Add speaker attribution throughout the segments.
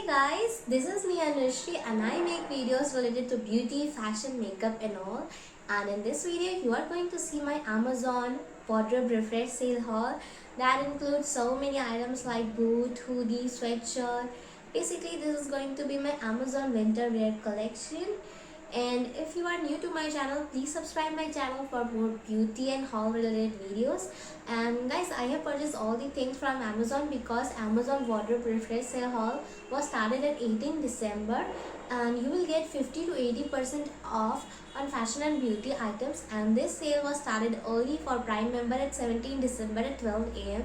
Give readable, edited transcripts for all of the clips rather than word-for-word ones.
Speaker 1: Hey guys, this is me Anushri and I make videos related to beauty, fashion, makeup and all. And in this video you are going to see my Amazon wardrobe refresh sale haul that includes so many items like boot, hoodie, sweatshirt. Basically this is going to be my Amazon winter wear collection. And if you are new to my channel, please subscribe my channel for more beauty and haul related videos. And guys, I have purchased all the things from Amazon because Amazon wardrobe refresh sale haul was started at 18 December and you will get 50 to 80% off on fashion and beauty items, and this sale was started early for Prime member at 17 December at 12 am.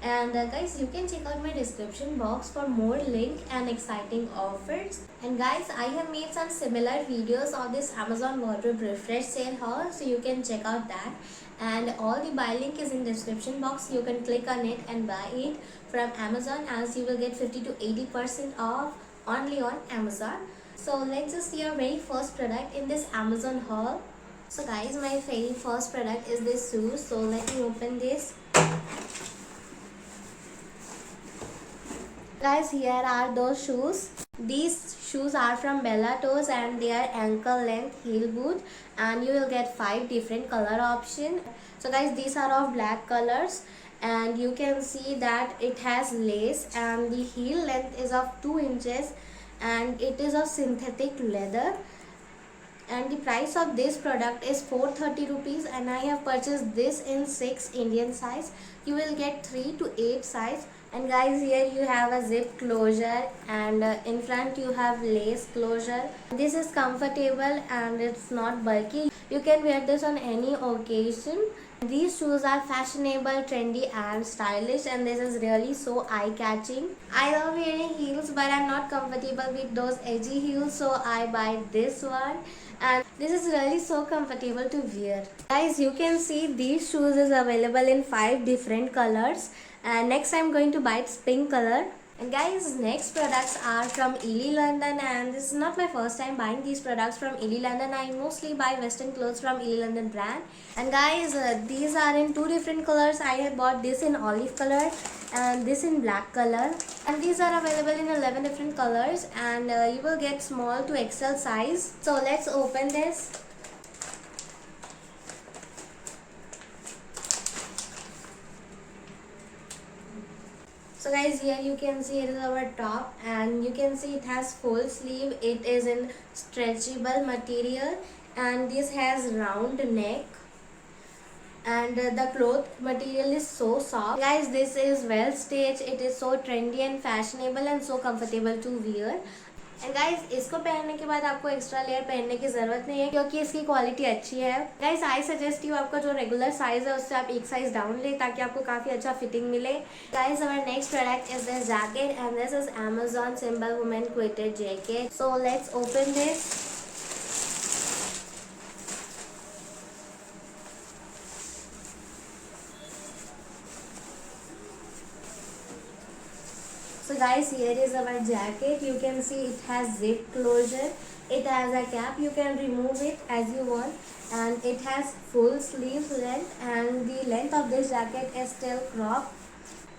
Speaker 1: And guys, you can check out my description box for more link and exciting offers. And guys, I have made some similar videos of this Amazon wardrobe refresh sale haul, so you can check out that. And all the buy link is in description box. You can click on it and buy it from Amazon, as you will get 50 to 80% off only on Amazon. So let's just see our very first product in this Amazon haul. So guys, my very first product is this shoe. So let me open this. Guys, here are those shoes. These shoes are from Bella Toes and they are ankle length heel boot, and you will get 5 different color options. So guys, these are of black colors and you can see that it has lace and the heel length is of 2 inches and it is of synthetic leather. And the price of this product is 430 rupees and I have purchased this in 6 Indian size. You will get 3 to 8 size. And guys, here you have a zip closure and in front you have lace closure. This is comfortable and it's not bulky. You can wear this on any occasion. These shoes are fashionable, trendy and stylish, and this is really so eye-catching. I love wearing heels but I'm not comfortable with those edgy heels, so I buy this one. And this is really so comfortable to wear. Guys, you can see these shoes is available in 5 different colors. And next I'm going to buy its pink color. And guys, next products are from Ely London, and this is not my first time buying these products from Ely London. I mostly buy western clothes from Ely London brand. And guys, these are in 2 different colors. I have bought this in olive color and this in black color. And these are available in 11 different colors, and you will get small to XL size. So let's open this. So guys, here you can see it is our top, and you can see it has full sleeve. It is in stretchable material and this has round neck, and the cloth material is so soft. Guys, this is well stitched. It is so trendy and fashionable and so comfortable to wear. And guys, इसको पहनने के बाद आपको extra layer पहनने की जरूरत नहीं है क्योंकि इसकी क्वालिटी अच्छी है. गाइज, आई सजेस्ट यू आपका जो रेगुलर साइज है उससे आप एक साइज डाउन ले ताकि आपको काफी अच्छा फिटिंग मिले. Guys, our next product is this jacket and this is Amazon Symbol women quilted jacket. So let's open this. So guys, here is our jacket. You can see it has zip closure. It has a cap. You can remove it as you want, and it has full sleeve length, and the length of this jacket is still cropped,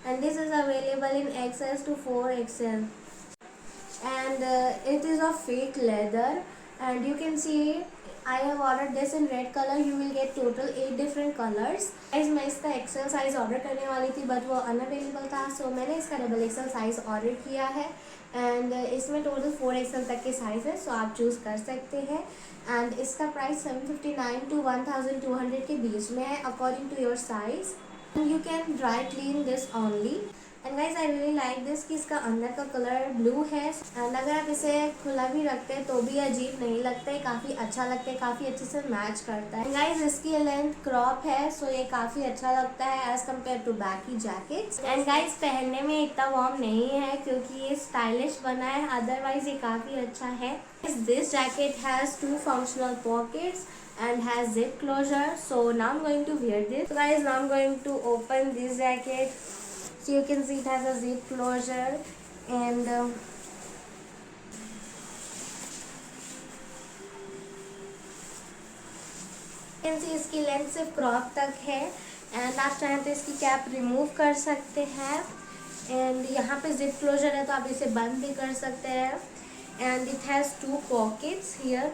Speaker 1: and this is available in XS to 4XL, and it is of fake leather. And you can see I have ordered this in red color. You will get total 8 different colors. Guys, मैं इसका XL size order करने वाली थी but वो unavailable था, सो मैंने इसका XXL size order किया है. एंड इसमें टोटल 4XL तक के साइज है, सो आप चूज़ कर सकते हैं. एंड इसका प्राइस 759 to 1200 के बीच में है according to your size. You can dry clean this only. And guys, I really like this कि इसका अंदर का कलर ब्लू है, एंड अगर आप इसे खुला भी रखते हैं तो भी अजीब नहीं लगता है, काफ़ी अच्छा लगता है, काफ़ी अच्छे से मैच करता है. गाइज, इसकी लेंथ क्रॉप है, सो ये काफ़ी अच्छा लगता है as compare to baggy jackets. And guys, पहनने में इतना वार्म नहीं है क्योंकि ये स्टाइलिश बना है, अदरवाइज ये काफ़ी अच्छा है. This jacket has 2 functional pockets and has zip closure. So now I'm going to wear this. So guys, now I'm going to open this jacket. So you can see it has a zip closure, and you can see इसकी length सिर्फ crop तक है, and आप चाहें तो इसकी cap remove कर सकते हैं. एंड यहाँ पे जिप क्लोजर है तो आप इसे बंद भी कर सकते हैं. And it has 2 pockets here.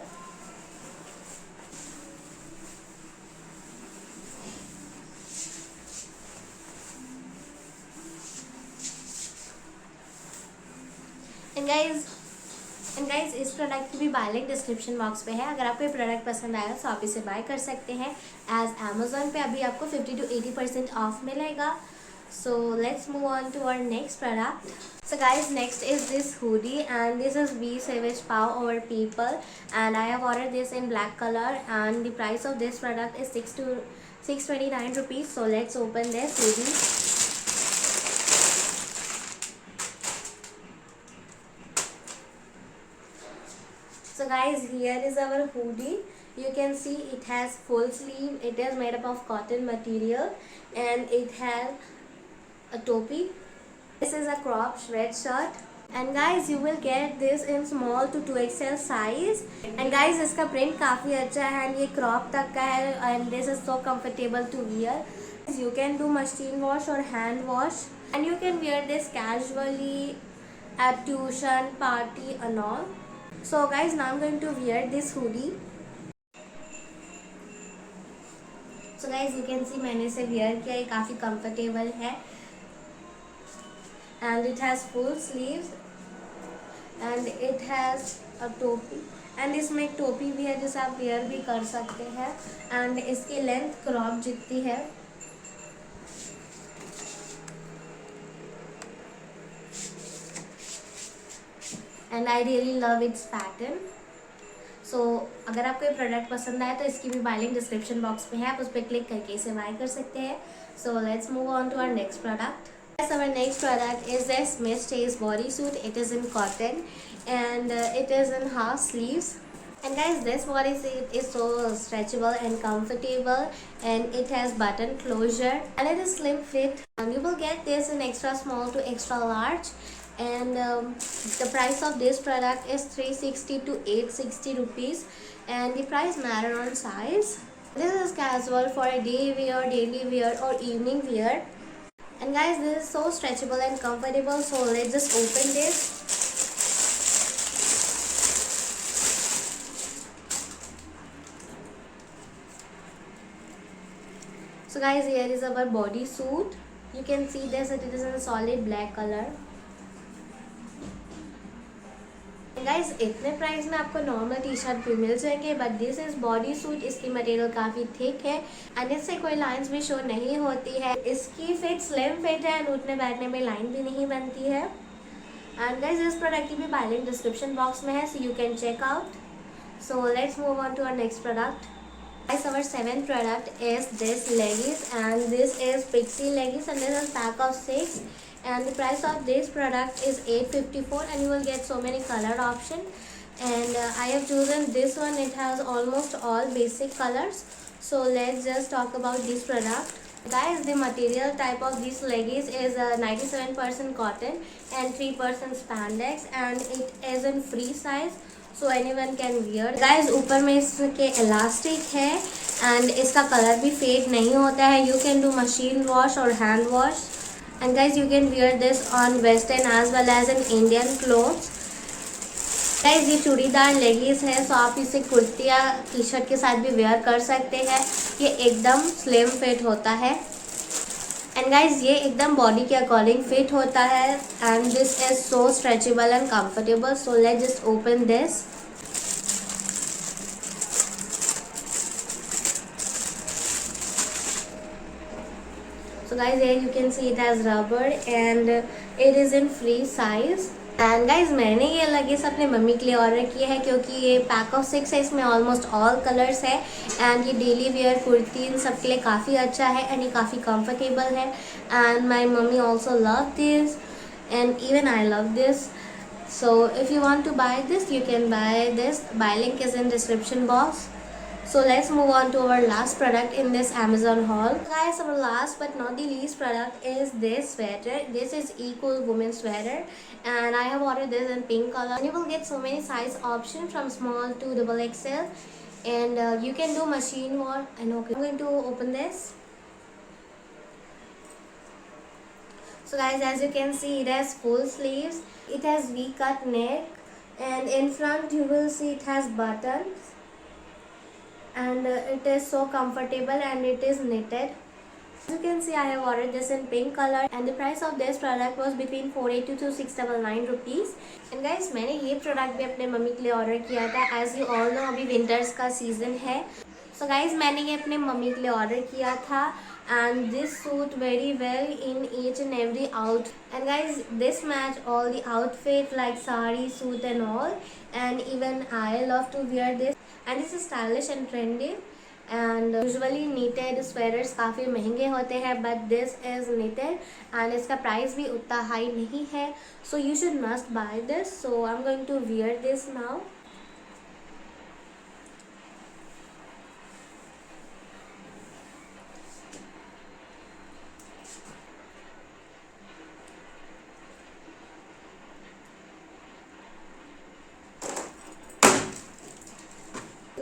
Speaker 1: And guys इस प्रोडक्ट की भी बाय लिंक डिस्क्रिप्शन बॉक्स पे है. अगर आपको ये प्रोडक्ट पसंद आया तो आप इसे बाय कर सकते हैं. एज अमेजोन पे अभी आपको 50 to 80% ऑफ मिलेगा. So let's move on to our next product. So guys, next is this hoodie, and this is We Savage Power Over People, and I have ordered this in black color, and the price of this product is 629 rupees. So let's open this hoodie. So guys, here is our hoodie. You can see it has full sleeve. It is made up of cotton material, and it has a topi. This is a crop sweatshirt. And guys, you will get this in small to 2XL size. And guys, इसका print काफ़ी अच्छा है, and ये crop तक का है, and this is so comfortable to wear. You can do machine wash or hand wash, and you can wear this casually at tuition, party and all. So guys, now I'm going to wear this hoodie. So guys, you can see मैंने इसे wear किया, ये काफ़ी comfortable है, and it has full sleeves, and it has a टोपी, and इसमें एक टोपी भी है जिसे आप wear भी कर सकते हैं, and इसकी लेंथ क्रॉप जितनी है. And I really love its pattern. So अगर आपको ये प्रोडक्ट पसंद आए तो इसकी भी बाय लिंक डिस्क्रिप्शन बॉक्स में है, आप उस पर क्लिक करके इसे बाय कर सकते हैं. So let's move on to our next product. Yes, our next product is this Miss Chase bodysuit. It is in cotton, and it is in half sleeves. And guys, this bodysuit is so stretchable and comfortable, and it has button closure, and it is slim fit. And you will get this in extra small to extra large. And the price of this product is 360 to 860 rupees, and the price matter on size. This is casual for a day wear, daily wear or evening wear. And guys, this is so stretchable and comfortable, so let's just open this. So guys, here is our body suit. You can see this, it is in a solid black color. Guys इतने price में आपको normal T shirt भी मिल जाएंगे, but this is body suit. इसकी material काफ़ी thick है, and इससे कोई लाइंस भी शो नहीं होती है. इसकी फिट स्लिम फिट है, एंड उठने बैठने में लाइन भी नहीं बनती है. एंड गाइज इस प्रोडक्ट की भी बाय लिंक डिस्क्रिप्शन बॉक्स में है, so you can check out. So let's move on to our next product. Guys, our seventh product is this leggings, and this is pixie leggings, and this is pack of 6, and the price of this product is 854, and you will get so many color option. And I have chosen this one. It has almost all basic colors. So let's just talk about this product. Guys, the material type of these leggings is 97% cotton and 3% spandex, and it is in free size, so anyone can wear. Guys, ऊपर में इसके elastic है, and इसका colour भी fade नहीं होता है. You can do machine wash और hand wash. And guys, you can wear this on western as well as in Indian clothes. Guys, ये चूड़ीदार लेगिंग्स है, सो आप इसे कुर्ती या टी शर्ट के साथ भी वेयर कर सकते हैं. ये एकदम स्लिम फिट होता है, एंड गाइज ये एकदम बॉडी के अकॉर्डिंग फिट होता है, and this is so stretchable and comfortable. So let's just open this. So guys, here you can see it has rubber, and it is in free size. And guys मैंने ये leggings अपने mummy के लिए order किया है, क्योंकि ये pack of 6 है, इसमें ऑलमोस्ट ऑल कलर्स है, एंड ये डेली वेयर कुर्ती इन सब के लिए काफ़ी अच्छा है, एंड ये काफ़ी कंफर्टेबल है. And my mummy also love this, and even I love this. So if you want to buy this, you can buy this. Buy link is in description box. So let's move on to our last product in this Amazon haul. Guys, our last but not the least product is this sweater. This is Equal Women's sweater, and I have ordered this in pink color. And you will get so many size options from small to XXL, and you can do machine wash. And okay, I'm going to open this. So guys, as you can see, it has full sleeves, it has V-cut neck, and in front you will see it has buttons, and it is so comfortable and it is knitted. As you can see, I have ordered this in pink color and the price of this product was between 480 to 699 rupees. And guys, मैंने ये product भी अपने mummy के लिए order किया था. As you all know, अभी winters का सीजन है. So guys, मैंने ये अपने मम्मी के लिए ऑर्डर किया था and this suit very well in each and every outfit. And guys, this match all the outfit like sari, suit and all, and even I love to wear this, and this is stylish and trendy. And usually knitted sweaters काफ़ी महंगे होते हैं, but this is knitted and इसका price भी उतना high नहीं है, so you should must buy this. So I'm going to wear this now.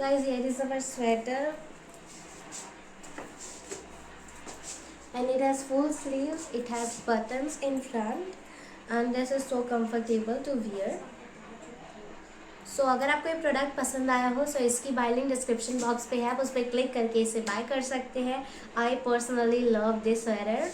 Speaker 1: Guys, here is our sweater and it has full sleeves, it has buttons in front and this is so comfortable to wear. सो अगर आपको ये product पसंद आया हो, सो इसकी bye link description box पे है, आप उस पर क्लिक करके इसे बाय कर सकते हैं. I personally love this sweater.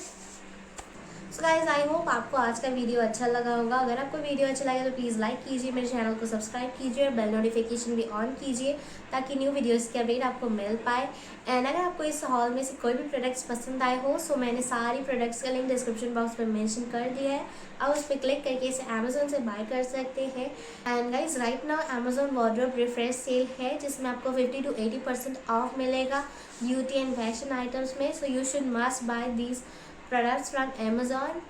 Speaker 1: So guys, I hope आपको आज का वीडियो अच्छा लगा होगा. अगर आपको वीडियो अच्छा लगे तो प्लीज़ लाइक कीजिए, मेरे चैनल को सब्सक्राइब कीजिए और बेल नोटिफिकेशन भी ऑन कीजिए ताकि न्यू वीडियोस की अपडेट आपको मिल पाए. एंड अगर आपको इस हॉल में से कोई भी प्रोडक्ट्स पसंद आए हो, सो मैंने सारी प्रोडक्ट्स का लिंक डिस्क्रिप्शन बॉक्स में मेंशन कर दिया है. आप उस पर क्लिक करके इसे अमेजोन से बाय कर सकते हैं. And guys, right now Amazon wardrobe refresh sale है जिसमें आपको 50 to 80% ऑफ मिलेगा ब्यूटी एंड फैशन आइटम्स में. So you should must buy these products from Amazon.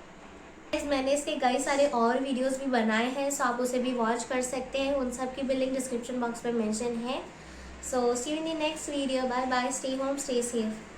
Speaker 1: मैंने इसके कई सारे और वीडियोस भी बनाए हैं, सो आप उसे भी वॉच कर सकते हैं. उन सब की भी लिंक डिस्क्रिप्शन बॉक्स में मेंशन है. So see you in the next video. Bye bye. Stay home, stay safe.